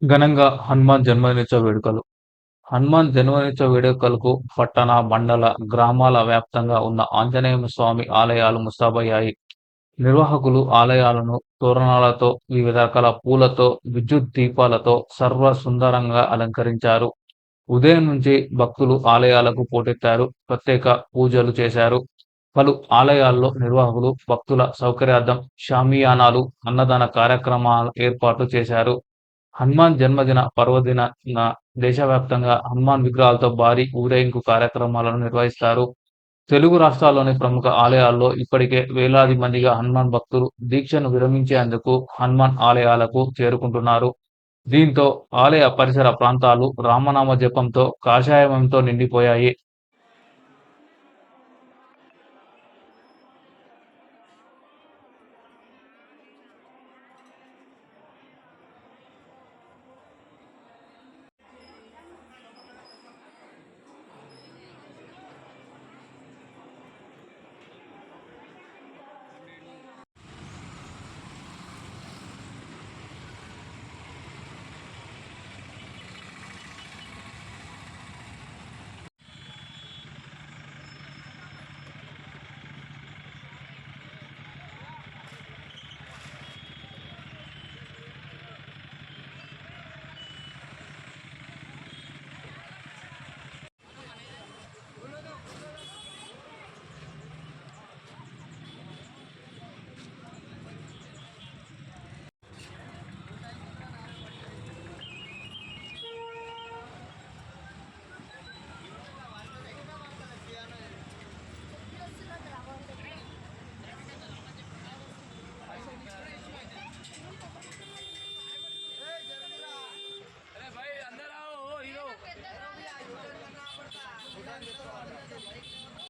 ఘనంగా హనుమాన్ జన్మదినోత్సవ వేడుకలు. హనుమాన్ జన్మదినోత్సవ వేడుకలకు పట్టణ, మండల, గ్రామాల వ్యాప్తంగా ఉన్న ఆంజనేయ స్వామి ఆలయాలు ముస్తాబయ్యాయి. నిర్వాహకులు ఆలయాలను తోరణాలతో, వివిధ రకాల పూలతో, విద్యుత్ దీపాలతో సుందరంగా అలంకరించారు. ఉదయం నుంచి భక్తులు ఆలయాలకు పోటెత్తారు. ప్రత్యేక పూజలు చేశారు. పలు ఆలయాల్లో నిర్వాహకులు భక్తుల సౌకర్యార్థం షామియానాలు, అన్నదాన కార్యక్రమాలు ఏర్పాటు చేశారు. హనుమాన్ జన్మదిన పర్వదినాన దేశవ్యాప్తంగా హనుమాన్ విగ్రహాలతో భారీ ఊరేగింపు కార్యక్రమాలను నిర్వహిస్తారు. తెలుగు రాష్ట్రాల్లోని ప్రముఖ ఆలయాల్లో ఇప్పటికే వేలాది మందిగా హనుమాన్ భక్తులు దీక్షను విరమించేందుకు హనుమాన్ ఆలయాలకు చేరుకుంటున్నారు. దీంతో ఆలయ పరిసర ప్రాంతాలు రామనామ జపంతో, కాషాయమంతో నిండిపోయాయి.